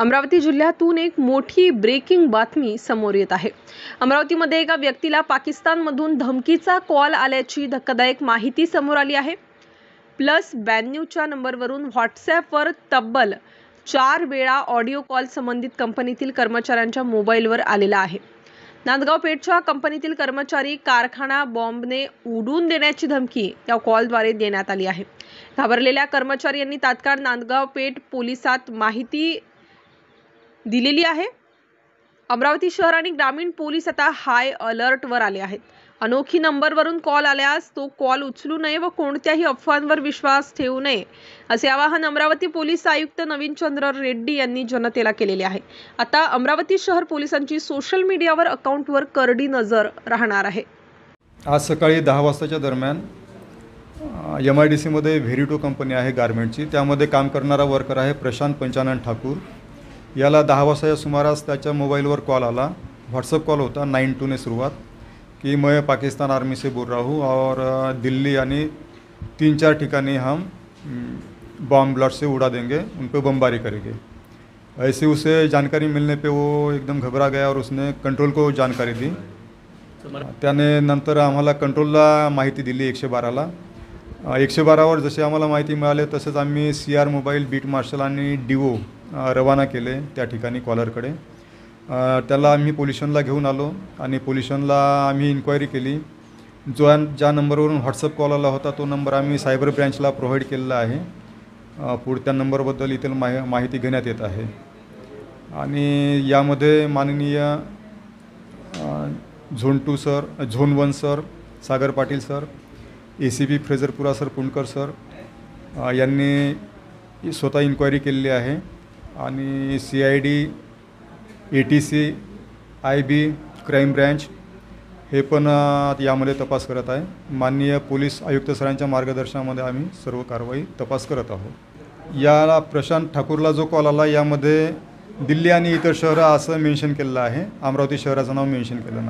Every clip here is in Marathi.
अमरावती जिल्ह्यातून एक मोठी ब्रेकिंग बातमी समोर येत आहे। अमरावतीमध्ये एका व्यक्तीला पाकिस्तानमधून धमकीचा कॉल आल्याची धक्कादायक माहिती समोर आली आहे। +92 च्या नंबरवरून व्हॉट्सॲपवर तब्बल 4 वेळा ऑडिओ कॉल संबंधित कंपनीतील कर्मचाऱ्यांच्या मोबाईलवर आलेला आहे। नांदगाव पेठच्या कंपनीतील कर्मचारी कारखाना बॉम्बने उडवून देण्याची धमकी या कॉलद्वारे देण्यात आली आहे। घाबरलेल्या कर्मचारी यांनी तात्काळ नांदगाव पेठ पोलिसात माहिती दिलेली आहे। अमरावती शहर आणि ग्रामीण पोलीस आता हाय अलर्टवर आले आहेत। अनोखी नंबरवरून कॉल आल्यास तो कॉल उचलू नये व कोणत्याही अफवांवर विश्वास ठेवू नये असे आवाहन अमरावती पोलीस आयुक्त नवीनचंद्र रेड्डी यांनी जनतेला केलेले आहे। आता अमरावती शहर पोलिसांची सोशल मीडियावर अकाउंटवर करडी नजर राहणार आहे। आज सकाळी 10 वाजताच्या दरम्यान MIDC मध्ये व्हेरिटो कंपनी आहे गारमेंटची, त्यामध्ये काम करणारा वर्कर आहे प्रशांत पंचानन ठाकूर। याला 10 वाजताच्या सुमारास त्याच्या मोबाईलवर कॉल आला। व्हाट्सअप कॉल होता 92 ने सुरुआत कि मैं पाकिस्तान आर्मी से बोल रहा हूँ और दिल्ली यानी 3-4 ठिकाने हम बॉम्ब ब्लास्ट से उड़ा देंगे, उन पर बमबारी करेंगे। ऐसे उसे जानकारी मिलने पे वो एकदम घबरा गया और उसने कंट्रोल को जानकारी दी। त्याने नंतर आम्हाला कंट्रोलला माहिती दिली 112ला। 112वर जसे आम्हाला माहिती मिळाली तसंच आम्ही CR मोबाईल, बीट मार्शल आणि DO रवाना केले त्या ठिकाणी कॉलरकडे। त्याला आम्ही पोलीस स्टेशनला घेऊन आलो आणि पोलीस स्टेशनला आम्ही इन्क्वायरी केली। ज्या नंबरवरून व्हॉट्सअप कॉल आला होता तो नंबर आम्ही सायबर ब्रँचला प्रोव्हाइड केलेला आहे। पुढच्या नंबरबद्दल इथे माहिती घेण्यात येत आहे आणि यामध्ये माननीय zone 2 sir, zone 1 sir Sagar Patil sir, ACP Frazarpura sir Punkar sir यांनी स्वतः इन्क्वायरी केलेली आहे आणि CID, ATC, IB, crime branch हे पण यामध्ये तपास करत आहे। माननीय पोलीस आयुक्त सरांच्या मार्गदर्शनामध्ये आम्ही सर्व कारवाई तपास करत आहोत। या प्रशांत ठाकूरला जो कॉल आला यामध्ये दिल्ली आणि इतर शहरं असं मेन्शन केलेलं आहे, अमरावती शहराचं नाव मेन्शन केलं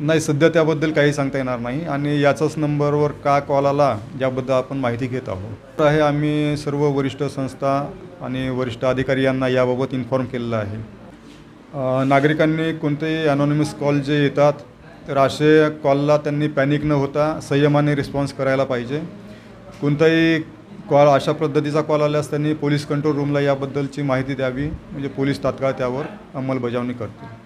नाही। सध्या त्याबद्दल काही सांगता येणार नाही आणि याचाच नंबरवर का कॉल आला याबद्दल आपण माहिती घेत आहोत। आम्ही सर्व वरिष्ठ संस्था आणि वरिष्ठ अधिकारी यांना याबाबत इन्फॉर्म केलेलं आहे। नागरिकांनी कोणतेही अनॉनिमस कॉल जे येतात तर असे कॉलला त्यांनी पॅनिक न होता संयमाने रिस्पॉन्स करायला पाहिजे। कोणताही कॉल अशा पद्धतीचा कॉल आल्यास त्यांनी पोलीस कंट्रोल रूमला याबद्दलची माहिती द्यावी, म्हणजे पोलीस तात्काळ त्यावर अंमलबजावणी करतील।